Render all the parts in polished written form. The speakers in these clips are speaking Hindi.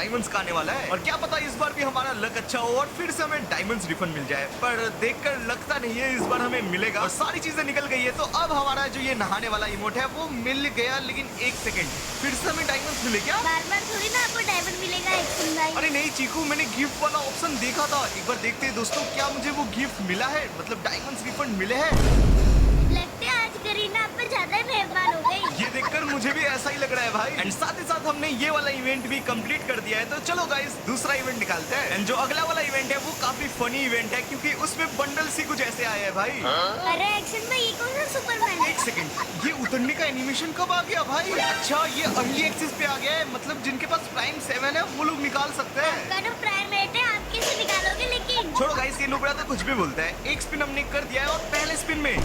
डायमंड्स का आने वाला है और क्या पता इस बार भी हमारा लक अच्छा हो और फिर से हमें डायमंड्स रिफंड मिल जाए, पर देखकर लगता नहीं है इस बार हमें मिलेगा और सारी चीजें निकल गई है। तो अब हमारा जो ये नहाने वाला इमोट है वो मिल गया, लेकिन एक सेकंड, फिर से हमें डायमंड्स मिले क्या? बार बार थोड़ी ना आपको डायमंड मिलेगा एक्शन भाई। अरे नहीं चीकू, मैंने गिफ्ट वाला ऑप्शन देखा था, एक बार देखते हैं दोस्तों क्या मुझे वो गिफ्ट मिला है, मतलब डायमंड्स रिफंड मिले हैं। लगता है आज करीना आप पर ज्यादा ही मेहरबान हो गई। ये देखकर मुझे भी ऐसा ही लग रहा है भाई। एंड साथ ही साथ हमने ये वाला इवेंट भी कंप्लीट कर दिया है, तो चलो गाइस दूसरा इवेंट निकालते हैं। एंड जो अगला वाला इवेंट है वो काफी फनी इवेंट है क्योंकि उसमें बंडल्स ही कुछ ऐसे आए हैं भाई। अरे एक्शन में ये कौन सा सुपरमैन है? एक सेकंड, ये उतरने का एनिमेशन कब आ गया भाई? अच्छा ये अर्ली एक्सेस पे आ गया है, मतलब जिनके पास प्राइम 7 है वो लोग निकाल सकते हैं। आपका तो प्राइमेट है, आप कैसे निकालोगे? लेकिन छोड़ो गाइस, ये नुबड़ा तो कुछ भी बोलता है। एक स्पिन हमने कर दिया है और पहले स्पिन में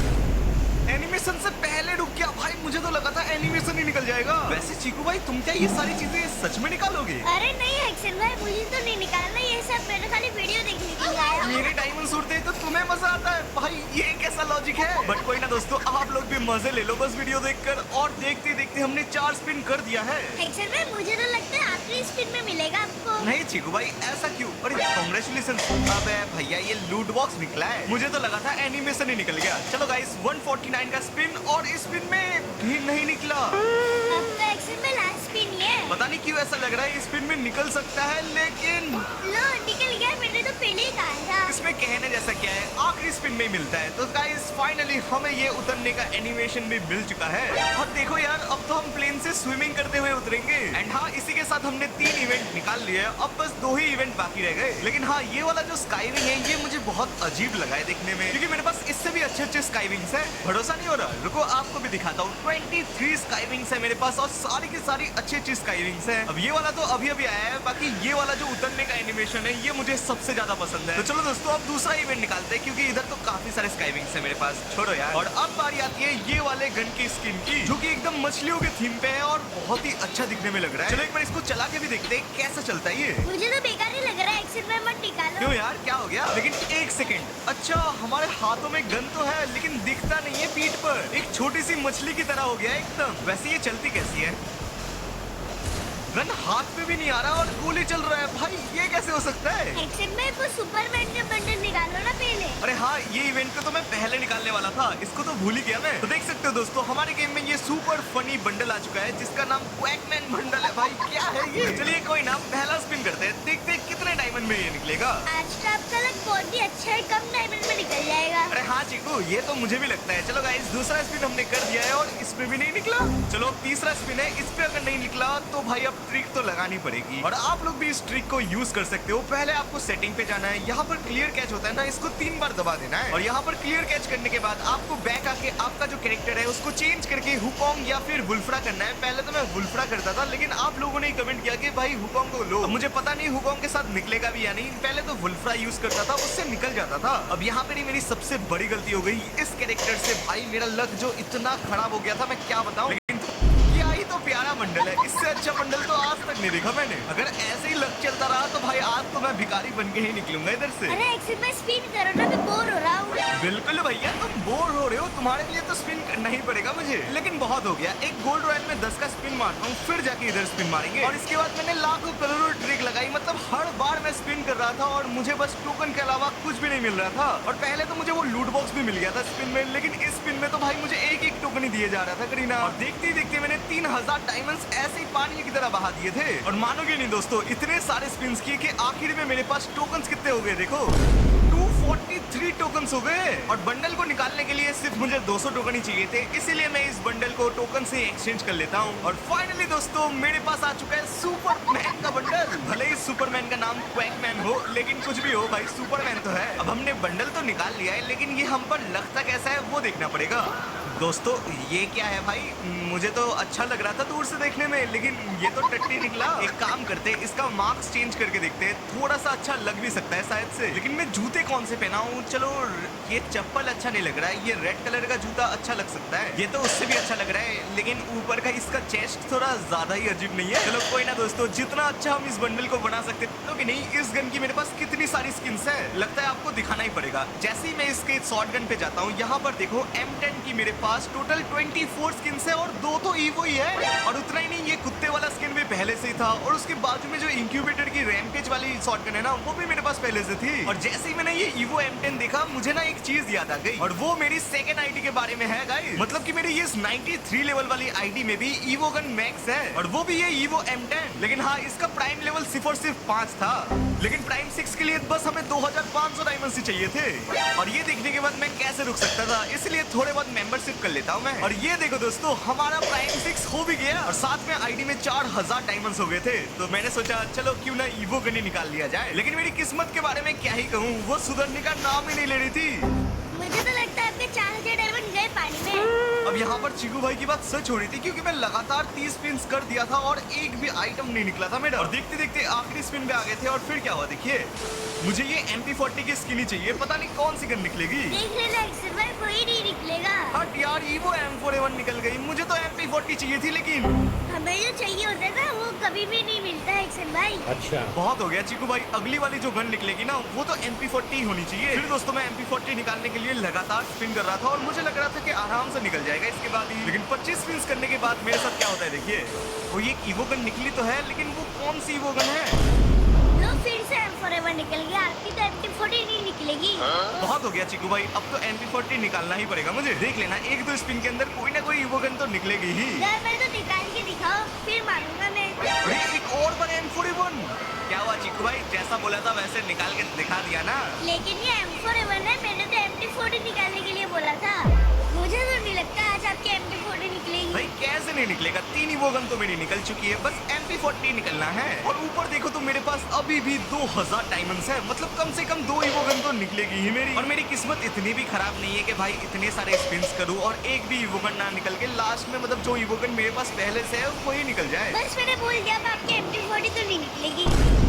एनिमेशन से पहले रुक गया भाई, मुझे तो लगा था एनिमेशन ही निकल जाएगा। वैसे चीकू भाई तुम क्या ये सारी चीजें सच में निकालोगे? अरे नहीं एक्शन भाई, मुझे तो नहीं निकालना ये सब, मैंने खाली वीडियो देखने के लिए आया हूँ। मेरे डायमंड उड़ते तो तुम्हें मजा आता है भाई, ये कैसा लॉजिक है? बट कोई ना दोस्तों, आप लोग भी मजे ले लो बस वीडियो देखकर। और देखते देखते हमने 4 स्पिन कर दिया है। एक्शन भाई मुझे तो लगता है आखिरी स्पिन में मिलेगा आपको। नहीं चीकू भाई ऐसा क्यों? अरे कांग्रेचुलेशन। अबे भैया ये लूट बॉक्स निकला है, मुझे तो लगा था एनिमेशन ही निकल गया। चलो गाइस 149 का स्पिन और इस स्पिन में भी नहीं निकला। अब तो एक्शन में लास्ट स्पिन ही है। पता नहीं क्यों ऐसा लग रहा है इस स्पिन में निकल सकता है, लेकिन लो निकल गया, मैंने तो पहले ही कहा था। इसमें कहने जैसा क्या है, आखिरी स्पिन में मिलता है। तो गाइस फाइनली हमें ये उतरने का एनिमेशन भी मिल चुका है। और देखो यार, अब तो हम प्लेन से स्विमिंग करते हुए उतरेंगे। एंड हाँ, इसी के साथ हमने 3 इवेंट निकाल लिए, अब बस 2 ही इवेंट बाकी रह गए। लेकिन हाँ, ये वाला जो स्काईविंग है ये मुझे बहुत अजीब लगा है देखने में, क्योंकि मेरे पास इससे भी अच्छे स्काईविंग्स है। भरोसा नहीं हो रहा, रुको आपको भी दिखाता हूँ। 23 स्काईविंग्स है मेरे पास और सारी की सारी अच्छी स्काईविंग्स है। अब ये वाला तो अभी अभी आया है, बाकी ये वाला जो उतरने का एनिमेशन है ये मुझे सबसे ज्यादा पसंद है। तो चलो दोस्तों अब दूसरा इवेंट निकालते हैं, क्योंकि इधर तो काफी सारे स्काईविंग्स है मेरे पास। छोड़ो यार। और अब बारी आती है ये वाले गन की स्किन की, जो कि एकदम मछलियों के थीम पे है और बहुत ही अच्छा दिखने में लग रहा है। चलो एक बार इसको चला के भी देखते हैं कैसा चलता है ये। मुझे तो बेकार ही लग रहा है एक्शन में, मत निकालो। क्यों यार, क्या हो गया? लेकिन एक सेकंड, अच्छा हमारे हाथों में गन तो है लेकिन दिखता नहीं है पीठ पर, एक छोटी सी मछली की तरह हो गया है एकदम। वैसे ये चलती कैसी है? गन हाथ पे भी नहीं आ रहा और गोली चल रहा है भाई, ये कैसे हो सकता है? एक्शन में वो सुपरमैन का बंडल निकालो ना पहले। अरे हाँ, ये इवेंट को तो मैं पहले निकालने वाला था, इसको तो भूल ही गया मैं। तो देख सकते हो दोस्तों, हमारे गेम में ये सुपर फनी बंडल आ चुका है जिसका नाम क्वैकमैन बंडल है। भाई क्या है ये? चलिए कोई ना, पहला स्पिन करते हैं, देखते हैं कितने डायमंड में ये निकलेगा। आज तो आपका लक बहुत ही अच्छा है, कम डायमंड में निकल जाएगा। अरे हाँ चीकू, ये तो मुझे भी लगता है। चलो गाइस दूसरा स्पिन हमने कर दिया है और इसमें भी नहीं निकला। चलो तीसरा स्पिन है, इस पे अगर नहीं निकला तो भाई अब ट्रिक तो लगानी पड़ेगी और आप लोग भी इस ट्रिक को यूज कर सकते हो। पहले आपको सेटिंग पे जाना है, यहाँ पर क्लियर कैच होता है ना, इसको 3 बार दबा देना है और यहाँ पर क्लियर कैच करने के बाद आपको बैक आके आपका जो कैरेक्टर है उसको चेंज करके हुकोंग या फिर वुल्फ्रा करना है। पहले तो मैं वुल्फ्रा करता था, लेकिन आप लोगों ने कमेंट किया कि भाई हुकोंग को लो। अब मुझे पता नहीं हुकोंग के साथ निकलेगा भी या नहीं। पहले तो वुल्फ्रा यूज करता था, उससे निकल जाता था। अब यहाँ पर ही मेरी सबसे बड़ी गलती हो गई इस कैरेक्टर से। भाई मेरा लक जो इतना खराब हो गया था, मैं क्या बताऊं। तो प्यारा बंडल है, इससे अच्छा बंडल तो आज तक नहीं देखा मैंने। अगर ऐसे ही लक चलता रहा तो भाई आज तो मैं भिखारी बन के ही निकलूंगा इधर से। अरे एक्शन में स्पिन करो ना, मैं बोर हो रहा हूँ। बिल्कुल भैया, तुम बोर हो रहे हो, तुम्हारे लिए तो स्पिन करना ही पड़ेगा मुझे। लेकिन बहुत हो गया, एक गोल्ड रॉयल में 10 का स्पिन मारता हूँ, फिर जाके इधर स्पिन मारेंगे। और इसके बाद मैंने लाखों करोड़ों ट्रिक लगाई, मतलब हर बार मैं स्पिन कर रहा था और मुझे बस टोकन के अलावा कुछ भी नहीं मिल रहा था। और पहले तो मुझे वो लूट बॉक्स भी मिल गया था स्पिन में, लेकिन इस स्पिन में तो भाई मुझे एक टोकन ही दिए जा रहा था करीना। और देखते ही देखते मैंने 3000 डायमंड्स ऐसे ही पानी की तरह बहा दिए थे। और मानोगे नहीं दोस्तों, इतने सारे स्पिन्स किए कि आखिर में मेरे पास टोकन्स कितने हो गए देखो, 243 टोकन्स हो गए। और बंडल को निकालने के लिए सिर्फ मुझे 200 टोकन ही चाहिए थे, इसीलिए मैं इस बंडल को टोकन से एक्सचेंज कर लेता हूँ। और फाइनली दोस्तों मेरे पास आ चुका है सुपरमैन का बंडल। भले ही सुपरमैन का नाम क्वैकमैन हो, लेकिन कुछ भी हो भाई, सुपरमैन तो है। अब हमने बंडल तो निकाल लिया है, लेकिन ये हम पर लगता कैसा है वो देखना पड़ेगा। दोस्तों ये क्या है भाई, मुझे तो अच्छा लग रहा था दूर से देखने में, लेकिन ये तो टट्टी निकला। एक काम करते हैं, इसका मार्क्स चेंज करके देखते हैं, थोड़ा सा अच्छा लग भी सकता है शायद से। लेकिन मैं जूते कौन से से पहना हूँ। चलो ये चप्पल अच्छा नहीं लग रहा है, ये रेड कलर का जूता अच्छा लग सकता है, ये तो उससे भी अच्छा लग रहा है, लेकिन ऊपर का इसका चेस्ट थोड़ा ज्यादा ही अजीब नहीं है। चलो कोई ना दोस्तों, जितना अच्छा हम इस बंडल को बना सकते तो कि नहीं। इस गन की मेरे पास कितनी सारी स्किन्स है, लगता है आपको दिखाना ही पड़ेगा। जैसे ही मैं इसके शॉर्ट गन पे जाता हूँ, यहाँ पर देखो M10 की मेरे पास टोटल 24 स्किन्स है और 2 तो ईवो ही है। और उतना ही नहीं, ये कुत्ते वाला स्किन भी पहले से ही था और उसके बाजू में जो इंक्यूबेटर की रैम्पेज वाली शॉटगन है ना, वो भी मेरे पास पहले से थी। और जैसे ही मैंने ये ईवो M10 देखा, मुझे ना एक चीज याद आ गई और वो मेरी सेकंड आईडी के बारे में है गाइस। मतलब कि मेरी ये 93 लेवल वाली आईडी में भी ईवो गन मैक्स है और वो भी ये ईवो M10। लेकिन हाँ, इसका प्राइम लेवल सिर्फ और सिर्फ 5 था, लेकिन प्राइम 6 के लिए बस हमें 2500 डायमंड्स ही चाहिए थे। और ये देखने के बाद मैं कैसे रुक सकता था, इसलिए थोड़े बहुत मेंबरशिप कर लेता हूँ मैं। और ये देखो दोस्तों, हमारा प्राइम 6 हो भी गया और साथ में आईडी में 4000 डायमंड्स हो गए थे। तो मैंने सोचा चलो क्यों ना ईवो गन ही निकाल लिया जाए। लेकिन मेरी किस्मत के बारे में क्या ही कहूँ, वो सुधरने का नाम ही नहीं ले रही थी। मुझे तो लगता है आपके 4000 डायमंड गए पानी में। अब यहाँ पर चीकू भाई की बात सच हो रही थी, क्योंकि मैं लगातार 30 स्पिन्स कर दिया था और एक भी आइटम नहीं निकला था मेरा। और देखते देखते आखिरी स्पिन पे आ गए थे और फिर क्या हुआ देखिए। मुझे ये MP40 की स्किन ही चाहिए, पता नहीं कौन सी गन निकलेगी। देख लेना एक्शन भाई, वही नहीं निकलेगा। हट यार, ईवो M41 निकल गई, मुझे तो MP40 चाहिए थी। लेकिन हमें जो चाहिए होता है ना, वो कभी भी नहीं मिलता है एक्शन भाई। अच्छा, बहुत हो गया चीकू भाई, अगली वाली जो गन निकलेगी ना, वो तो MP40 होनी चाहिए। फिर दोस्तों मैं MP40 निकालने के लिए लगातार स्पिन कर रहा था और मुझे लग रहा था कि आराम से निकल जाएगा इसके बाद ही। लेकिन 25 स्पिन्स करने के बाद मेरे साथ क्या होता है देखिए। वो ये ईवो गन निकली तो है, लेकिन वो कौन सी ईवो गन है? लो फिर से M41 निकल गया, आपकी तो MP40 नहीं निकलेगी। बहुत हो गया चीकू भाई, अब तो MP40 निकालना ही पड़ेगा मुझे। देख लेना, एक दो स्पिन के अंदर कोई ना कोई ईवो गन तो निकलेगी ही। यार मैं तो निकाल के दिखाओ, फिर मारूंगा मैं। अरे एक और बार M41। क्या हुआ चीकू भाई, जैसा बोला था वैसे निकाल के दिखा दिया ना। लेकिन ये M41 है, मैंने तो MP40 निकालने के लिए बोला था। मुझे तो नहीं लगता आज आपकी MP40 निकलेगी। भाई कैसे नहीं निकलेगा, 3 ईवो गन तो मेरी निकल चुकी है, बस MP40 निकलना है। और ऊपर देखो तो मेरे पास अभी भी 2000 डायमंड्स है, मतलब कम से कम 2 ईवो गन तो निकलेगी ही मेरी। और मेरी किस्मत इतनी भी खराब नहीं है कि भाई इतने सारे स्पिन्स करूं और एक भी ईवो गन ना निकल के लास्ट में, मतलब जो ईवो गन मेरे पास पहले से है वही निकल जाए। बस मैंने बोल दिया, अब आपकी MP40 तो नहीं निकलेगी।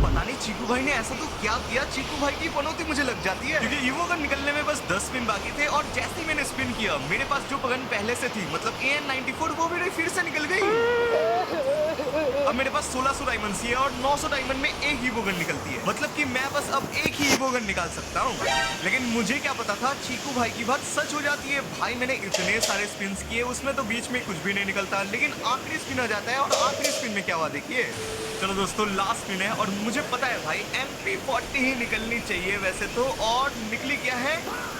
पता नहीं चीकू भाई ने ऐसा तो क्या किया, चीकू भाई की पनौती मुझे लग जाती है, क्योंकि ईवो गन निकलने में बस 10 स्पिन बाकी थे और जैसे ही मैंने स्पिन किया, मेरे पास जो गन पहले से थी, मतलब AN94, वो मेरी फिर से निकल गई। अब मेरे पास 1600 डायमंड है और 900 डायमंड में एक ईवो गन निकलती है, मतलब कि मैं बस अब एक ही ईवो गन निकाल सकता हूँ। लेकिन मुझे क्या पता था चीकू भाई की बात सच हो जाती है। भाई मैंने इतने सारे स्पिन किए, उसमें तो बीच में कुछ भी नहीं निकलता, लेकिन आखिरी स्पिन आ जाता है और आखिरी स्पिन में क्या हुआ देखिए। चलो दोस्तों, लास्ट स्पिन है और मुझे पता है भाई MP40 ही निकलनी चाहिए वैसे तो, और निकली क्या है,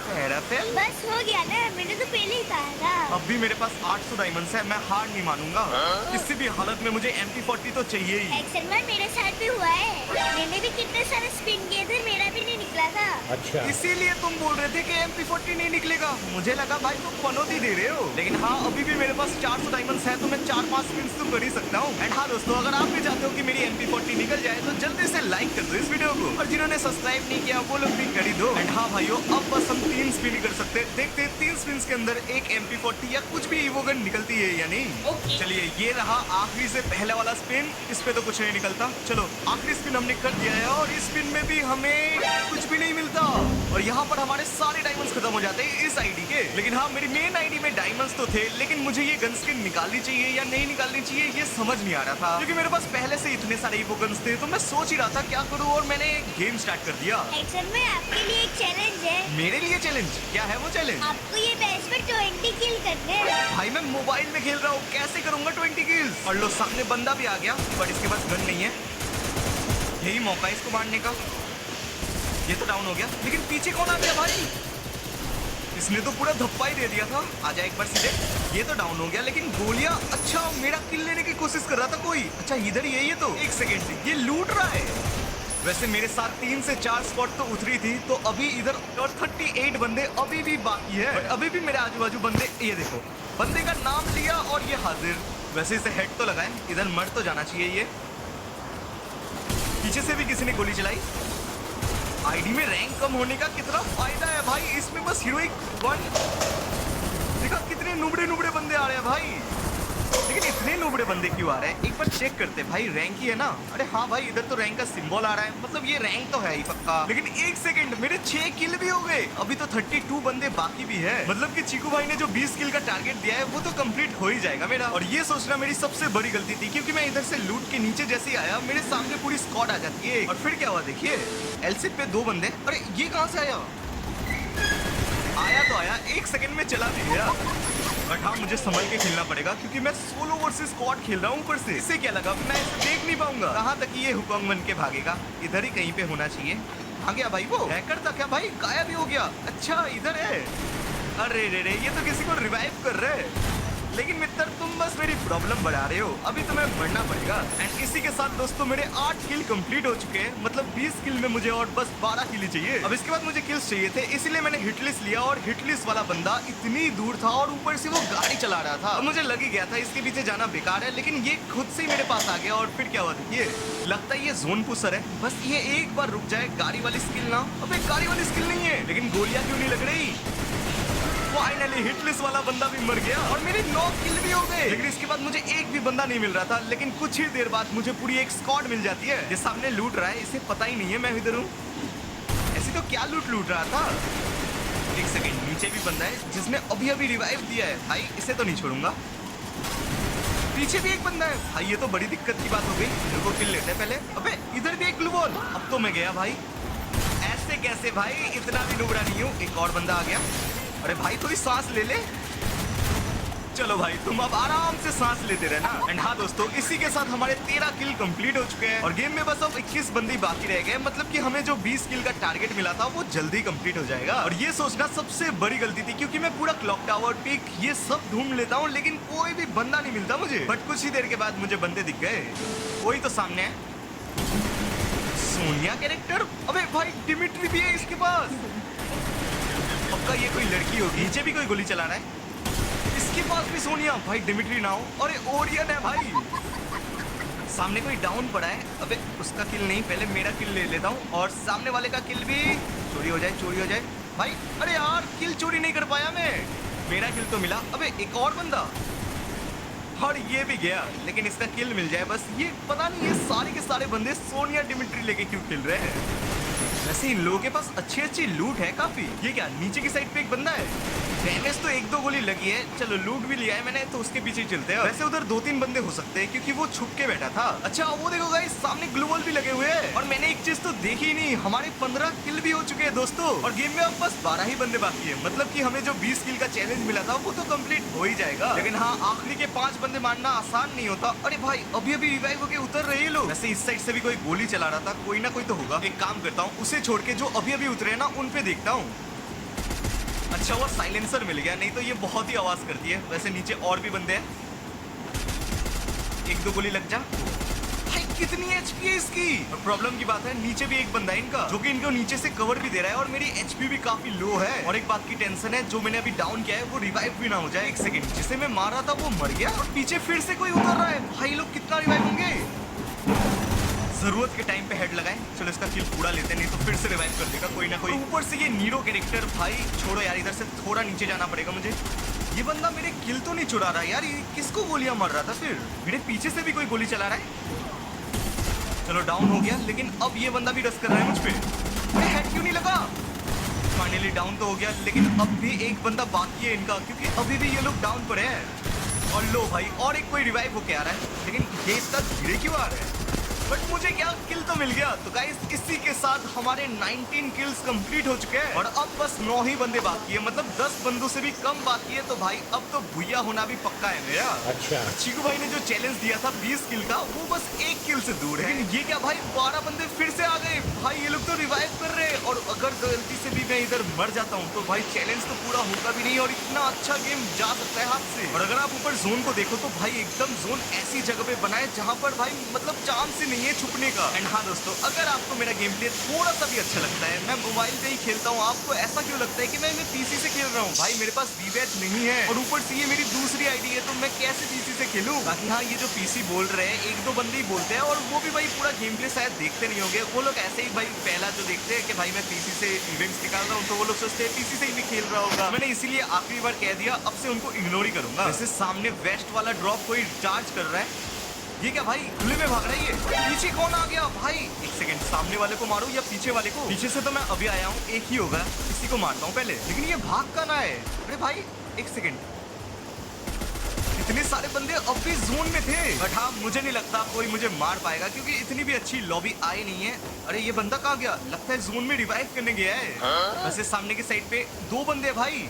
पैराफेल। बस हो गया ना, मैंने तो पहले ही कहा था। अब भी मेरे पास 800 डायमंड्स है, मैं हार नहीं मानूंगा। किसी भी हालत में मुझे MP40 तो चाहिए ही। एक्शन भाई मेरे साथ भी हुआ है, मैंने भी कितने सारे स्पिन किए थे, मेरा भी नहीं निकला था। अच्छा, इसीलिए तुम बोल रहे थे कि MP40 नहीं निकलेगा, मुझे लगा भाई तुम पनौती दे रहे हो। लेकिन हाँ, अभी भी मेरे पास 400 डायमंड्स है, तो मैं 4-5 स्पिन्स तो कर ही सकता हूँ। एंड हाँ दोस्तों, अगर आप भी चाहते हो कि मेरी MP40 निकल जाए तो जल्दी से लाइक कर दो इस वीडियो को, और जिन्होंने सब्सक्राइब नहीं किया वो लोग भी कर ही दो। एंड हाँ भाइयों, अब बस हम 3 स्पिन ही कर सकते हैं, देखते हैं 3 स्पिन्स के अंदर एक MP40 या कुछ भी ईवो गन निकलती है या नहीं। चलिए, ये रहा आखिरी से पहला वाला स्पिन, इस पे तो कुछ नहीं निकलता। चलो आखिरी स्पिन हमने कर दिया है और इस स्पिन में भी हमें कुछ भी नहीं मिलता और यहाँ पर हमारे सारे डायमंड्स खत्म हो जाते हैं इस आईडी के। लेकिन हाँ, मेरी मेन आईडी में डायमंड्स तो थे, लेकिन मुझे ये गन स्किन निकालनी चाहिए या नहीं निकालनी चाहिए ये समझ नहीं आ रहा था, क्योंकि मेरे पास पहले से इतने सारे ईवो गन्स थे। तो मैं सोच ही रहा था क्या करूँ और मैंने गेम स्टार्ट कर दिया। एक्शन में आपके लिए एक चैलेंज है। मेरे लिए चैलेंज? क्या है वो चैलेंज? आपको ये मैच में 20 किल करने हैं। भाई मैं मोबाइल में खेल रहा हूँ, कैसे करूंगा 20 किल्स? और लो, सामने बंदा भी आ गया, बट इसके पास गन नहीं है, यही मौका है इसको मारने का। ये तो डाउन हो गया, लेकिन पीछे कौन आ गया भाई? इसने तो पूरा धप्पा ही दे दिया था। आजा एक बार सीधे। ये तो डाउन हो गया, लेकिन गोलियां, अच्छा मेरा किल लेने की कोशिश कर रहा था कोई। अच्छा इधर ही है ये तो, एक सेकेंड, ये लूट रहा है। वैसे मेरे साथ 3 से 4 स्पॉट तो उतरी थी, तो अभी इधर और 38 बंदे अभी भी बाकी है। बट अभी भी मेरे आजू बाजू बंदे, ये देखो, बंदे का नाम लिया और ये हाजिर। वैसे इसे हेड तो लगाए, इधर मर तो जाना चाहिए ये। पीछे से भी किसी ने गोली चलाई। आईडी में रैंक कम होने का कितना फायदा है भाई, इसमें बस हीरोइक 1। देखा कितने नुबड़े नुबड़े बंदे आ रहे हैं भाई। लेकिन इतने नूबड़े बंदे क्यों आ रहे हैं? एक बार चेक करते भाई, रैंक ही है ना? अरे हाँ भाई, इधर तो रैंक का सिंबल आ रहा है, मतलब ये रैंक तो है ही पक्का। लेकिन एक सेकंड, मेरे 6 किल भी हो गए। अभी तो 32 बंदे बाकी भी है, मतलब कि चीकू भाई ने जो 20 किल का टारगेट दिया है वो तो कंप्लीट हो ही जाएगा मेरा। और ये सोचना मेरी सबसे बड़ी गलती थी, क्योंकि मैं इधर से लूट के नीचे जैसे ही आया मेरे सामने पूरी स्क्वाड आ जाती है। और फिर क्या हुआ देखिए, एलसिप पे 2 बंदे। अरे ये कहाँ से आया? आया तो आया, 1 सेकंड में चला भी गया। बट हाँ, मुझे संभल के खेलना पड़ेगा, क्योंकि मैं सोलो वर्सेस स्क्वाड खेल रहा हूँ ऊपर से। इससे क्या लगा, मैं इसे देख नहीं पाऊंगा। कहाँ तक ये हुकंग बन के भागेगा? इधर ही कहीं पे होना चाहिए। आ गया भाई, वो हैकर था क्या भाई? गायब ही हो गया। अच्छा इधर है। अरे रे रे, ये तो किसी को रिवाइव कर रहे हैं। लेकिन मित्र, तुम बस मेरी प्रॉब्लम बढ़ा रहे हो, अभी तुम्हें मरना पड़ेगा। एंड इसी के साथ दोस्तों मेरे 8 किल कंप्लीट हो चुके हैं, मतलब 20 किल में मुझे और बस 12 किल ही चाहिए। अब इसके बाद मुझे किल्स चाहिए थे, इसीलिए मैंने हिटलिस्ट लिया। और हिटलिस्ट वाला बंदा इतनी दूर था और ऊपर से वो गाड़ी चला रहा था। अब मुझे लग ही गया था इसके पीछे जाना बेकार है, लेकिन ये खुद से ही मेरे पास आ गया। और फिर क्या हुआ देखिए, लगता है ये जोन पुशर है। बस ये एक बार रुक जाए, गाड़ी वाली स्किल ना। अबे गाड़ी वाली स्किल नहीं है, लेकिन गोलियां क्यों नहीं लग रही? फाइनली हिटलिस्ट वाला बंदा भी मर गया और मेरे 9 किल भी हो गए। लेकिन इसके बाद मुझे एक भी बंदा नहीं मिल रहा था। लेकिन कुछ ही देर बाद मुझे पूरी एक स्क्वाड मिल जाती है। ये सामने लूट रहा है, इसे पता ही नहीं है मैं इधर हूँ। ऐसी तो क्या लूट रहा था। एक सेकंड, नीचे भी बंदा है जिसने अभी अभी रिवाइव दिया है। भाई इसे तो नहीं छोड़ूंगा। पीछे भी एक बंदा है भाई, ये तो बड़ी दिक्कत की बात हो गई। मेरे को किल लेते हैं पहले। अबे इधर भी एक ग्लू बॉल। अब तो मैं गया भाई। ऐसे कैसे भाई, इतना भी नुबड़ा नहीं हूँ। एक और बंदा आ गया। अरे भाई थोड़ी सांस ले ले। चलो भाई, तुम अब आराम से सांस लेते रहना। एंड हाँ दोस्तों, इसी के साथ हमारे 13 किल कंप्लीट हो चुके हैं और गेम में बस अब 21 बंदे बाकी रह गए। मतलब कि हमें जो 20 किल का टारगेट मिला था वो जल्दी कंप्लीट हो जाएगा। और ये सोचना सबसे बड़ी गलती थी, क्योंकि मैं पूरा क्लॉक टावर, पीक ये सब ढूंढ लेता हूँ, लेकिन कोई भी बंदा नहीं मिलता मुझे। बट कुछ ही देर के बाद मुझे बंदे दिख गए। कोई तो सामने है, सोनिया कैरेक्टर। अबे भाई डिमिट्री भी है इसके पास। पक्का ये कोई लड़की होगी। नीचे भी कोई गोली चला रहा है, इसके पास भी सोनिया। भाई डिमिट्री ना हो। अरे ओरियन है भाई। सामने कोई डाउन पड़ा है। अबे उसका किल नहीं, पहले मेरा किल ले लेता हूँ और सामने वाले का किल भी चोरी हो जाए भाई। अरे यार किल चोरी नहीं कर पाया मैं, मेरा किल तो मिला। अबे एक और बंदा और ये भी गया, लेकिन इसका किल मिल जाए बस। ये पता नहीं ये सारे के सारे बंदे सोनिया डिमिट्री लेके क्यों खेल रहे हैं। वैसे इन लोगों के पास अच्छी लूट है काफी। ये क्या, नीचे की साइड पे एक बंदा है। डैमेज तो 1-2 गोली लगी है। चलो लूट भी लिया है मैंने, तो उसके पीछे ही चलते हैं। वैसे उधर 2-3 बंदे हो सकते हैं, क्योंकि वो छुप के बैठा था। अच्छा वो देखो गाइस, सामने ग्लू वॉल भी लगे हुए हैं। और मैंने एक चीज तो देखी ही नहीं, हमारे 15 किल भी हो चुके हैं दोस्तों। और गेम में अब बस 12 ही बंदे बाकी है। मतलब कि हमें जो 20 किल का चैलेंज मिला था वो तो कंप्लीट हो ही जाएगा। लेकिन हाँ, आखिरी के 5 बंदे मारना आसान नहीं होता। अरे भाई अभी अभी रिवाइव होके उतर रहे हैं लोग। वैसे इस साइड से भी कोई गोली चला रहा था, कोई ना कोई तो होगा। एक काम करता हूँ, उसे छोड़ के जो अभी अभी उतरे हैं ना उन पे देखता हूँ। अच्छा वो साइलेंसर मिल गया, नहीं तो ये बहुत ही आवाज करती है। वैसे नीचे और भी बंदे हैं, 1-2 गोली लग जा। भाई कितनी एचपी है इसकी। और प्रॉब्लम की बात है, नीचे भी एक बंदा है इनका, जो कि इनको नीचे से कवर भी दे रहा है। और मेरी एचपी भी काफी लो है। और एक बात की टेंशन है, जो मैंने अभी डाउन किया है वो रिवाइव भी ना हो जाए। एक सेकंड, जिसे मैं मार रहा था वो मर गया और पीछे फिर से कोई उतर रहा है। भाई लोग कितना रिवाइव होंगे। जरूरत के टाइम पे हेड लगाए। चलो इसका किल पूरा लेते, नहीं तो फिर से रिवाइव कर देगा कोई ना कोई। ऊपर से ये नीरो कैरेक्टर। भाई छोड़ो यार, इधर से थोड़ा नीचे जाना पड़ेगा मुझे। ये बंदा मेरे किल तो नहीं चुरा रहा यार, ये किसको गोलियां मार रहा था। फिर मेरे पीछे से भी कोई गोली चला रहा है। चलो डाउन हो गया, लेकिन अब ये बंदा भी रश कर रहा है मुझ पे। हेड क्यों नहीं लगा। फाइनली डाउन तो हो गया, लेकिन अब भी एक बंदा बाकी है इनका, क्योंकि अभी भी ये लोग डाउन पर है। और लो भाई, और एक कोई रिवाइव होके आ रहा है, लेकिन ये इतना धीरे क्यों आ रहा है। बट मुझे क्या, किल तो मिल गया। तो गाइस इसी के साथ हमारे 19 किल्स कंप्लीट हो चुके हैं और अब बस 9 ही बंदे बाकी है। मतलब 10 बंदों से भी कम बाकी है। तो भाई अब तो भूया होना भी पक्का है मेरा। अच्छा चीकू भाई ने जो चैलेंज दिया था 20 किल का, वो बस 1 किल से दूर है। लेकिन ये क्या भाई, 12 बंदे फिर से आ गए। भाई ये लोग तो रिवाइव कर रहे हैं। और अगर गलती से भी मैं इधर मर जाता हूँ तो भाई चैलेंज तो पूरा होगा भी नहीं और इतना अच्छा गेम जा सकता है हाथ से। और अगर आप ऊपर जोन को देखो तो भाई एकदम जोन ऐसी जगह पे बनाए जहाँ पर भाई मतलब चांस ही नहीं नहीं है छुपने का। एंड हाँ दोस्तों, अगर आपको मेरा गेम प्ले थोड़ा सा भी अच्छा लगता है, मैं मोबाइल पे ही खेलता हूँ, आपको ऐसा क्यों लगता है कि मैं पीसी से खेल रहा हूँ? भाई मेरे पास वीवैच नहीं है और ऊपर से ये मेरी दूसरी आईडी है, तो मैं कैसे पीसी से खेलूं? बाकी हाँ, ये जो पीसी बोल रहे हैं, एक दो बंदे ही बोलते हैं और वो भी भाई पूरा गेम प्ले शायद देखते नहीं होंगे। वो लोग ऐसे ही भाई पहला जो देखते हैं कि भाई मैं पीसी से इवेंट्स निकाल रहा हूँ, तो वो लोग सोचते हैं पीसी से ही नहीं खेल रहा होगा। मैंने इसीलिए आखिरी बार कह दिया, अब से उनको इग्नोर ही करूंगा। वैसे सामने वेस्ट वाला ड्रॉप कोई चार्ज कर रहा है, ये क्या भाई खुले में भाग रहा है? ये पीछे कौन आ गया भाई? एक सेकंड, सामने वाले को मारूं या पीछे वाले को? पीछे से तो मैं अभी आया हूँ, एक ही होगा, इसी को मारता हूँ पहले। लेकिन ये भाग कहाँ है? अरे भाई एक सेकंड, इतने सारे बंदे अब भी जोन में थे, बट हाँ मुझे नहीं लगता कोई मुझे मार पाएगा क्योंकि इतनी भी अच्छी लॉबी आई नहीं है। अरे ये बंदा कहाँ गया? लगता है जोन में रिवाइव करने गया है। वैसे सामने की साइड पे दो बंदे भाई,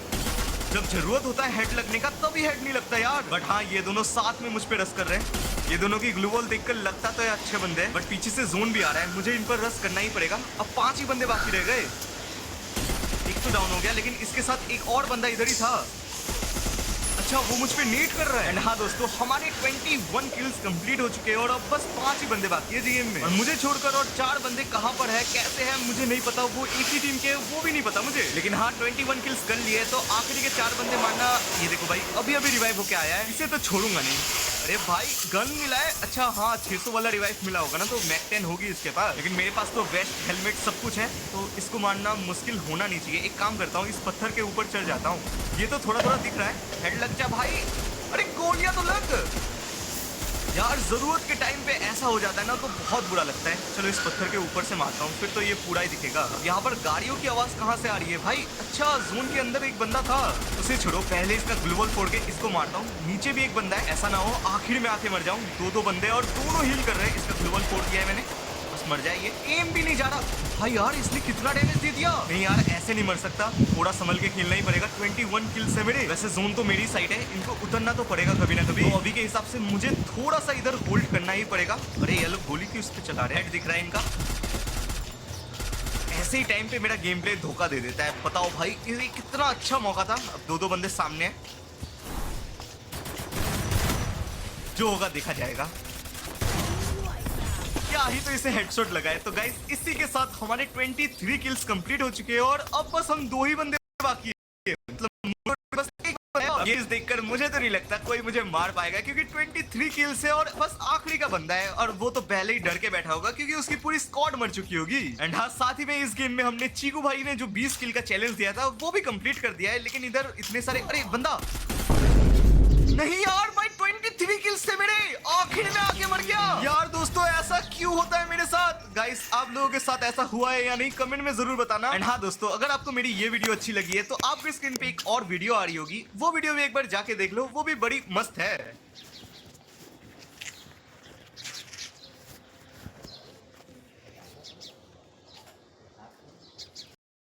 जब जरूरत होता है हेड लगने का तभी हेड नहीं लगता यार। बट हाँ, ये दोनों साथ में मुझ पे रस कर रहे हैं। ये दोनों की ग्लू वॉल देखकर लगता तो ये अच्छे बंदे हैं, बट पीछे से जोन भी आ रहा है, मुझे इन पर रस करना ही पड़ेगा। अब 5 ही बंदे बाकी रह गए, एक तो डाउन हो गया, लेकिन इसके साथ एक और बंदा इधर ही था। अच्छा, वो मुझ पे नीट कर रहा है। एंड हाँ दोस्तों, हमारे 21 किल्स कंप्लीट हो चुके हैं और अब बस 5 ही बंदे बाकी है गेम में, और मुझे छोड़कर और 4 बंदे कहाँ पर है, कैसे है मुझे नहीं पता। वो एक ही टीम के, वो भी नहीं पता मुझे। लेकिन हाँ, 21 किल्स कर लिए, तो आखिरी के 4 बंदे मारना। ये देखो भाई, अभी अभी रिवाइव होके आया है, इसे तो छोड़ूंगा नहीं। अरे भाई गन मिला है, अच्छा हाँ 600 वाला रिवाइव मिला होगा ना, तो मैक 10 होगी इसके पास। लेकिन मेरे पास तो वेस्ट, हेलमेट सब कुछ है, तो इसको मारना मुश्किल होना नहीं चाहिए। एक काम करता हूँ, इस पत्थर के ऊपर चढ़ जाता हूँ। ये तो थोड़ा थोड़ा दिख रहा है, हेड लग जा भाई। अरे गोलियां तो लग यार, जरूरत के टाइम पे ऐसा हो जाता है ना, तो बहुत बुरा लगता है। चलो इस पत्थर के ऊपर से मारता हूँ, फिर तो ये पूरा ही दिखेगा। यहाँ पर गाड़ियों की आवाज कहाँ से आ रही है भाई? अच्छा, जोन के अंदर एक बंदा था, उसे छोड़ो, पहले इसका ग्लूवल फोड़ के इसको मारता हूँ। नीचे भी एक बंदा है, ऐसा ना हो आखिर में आके मर जाऊं। दो बंदे और दोनों हील कर रहे हैं। इसका ग्लूवल फोड़ दिया है मैंने, बस मर जाए। ये एम भी नहीं जा रहा भाई यार, इसने कितना डैमेज दे दिया। नहीं यार, ऐसे नहीं मर सकता, थोड़ा संभल के खेलना ही पड़ेगा। 21 किल्स है मेरे। वैसे जोन तो मेरी साइड है, इनको उतरना तो पड़ेगा कभी ना कभी, तो अभी के हिसाब से मुझे थोड़ा सा इधर होल्ड करना ही पड़ेगा। अरे ये लोग गोली क्यों उस पे चला रहे हैं? दिख रहा है इनका। ऐसे ही टाइम पे मेरा गेम प्ले धोखा दे देता है। बताओ भाई, ये कितना अच्छा मौका था। अब दो बंदे सामने हैं, जो होगा देखा जाएगा। क्या ही तो इसे हेडशॉट लगाए। तो गाइस, इसी के साथ हमारे 23 किल्स कंप्लीट हो चुके हैं और अब बस हम 2 ही बंदे बाकी है। मतलब बस एक बंदा है। ये देखकर मुझे तो नहीं लगता कोई मुझे मार पाएगा, क्योंकि 23 किल्स है और बस आखिरी का बंदा है, और वो तो पहले ही डर के बैठा होगा क्योंकि उसकी पूरी स्क्वाड मर चुकी होगी। एंड हाँ, साथ ही में इस गेम में हमने चीकू भाई ने जो 20 किल का चैलेंज दिया था वो भी कंप्लीट कर दिया है। लेकिन इधर इतने सारे, अरे बंदा नहीं यार भाई, 23 किल्स थे मेरे, आखिर में आके मर गया यार। दोस्तों, ऐसा क्यों होता है मेरे साथ? गाइस, आप लोगों के साथ ऐसा हुआ है या नहीं, कमेंट में जरूर बताना। एंड हाँ दोस्तों, अगर आपको मेरी ये वीडियो अच्छी लगी है तो आपके स्क्रीन पे एक और वीडियो आ रही होगी, वो वीडियो भी एक बार जाके देख लो, वो भी बड़ी मस्त है।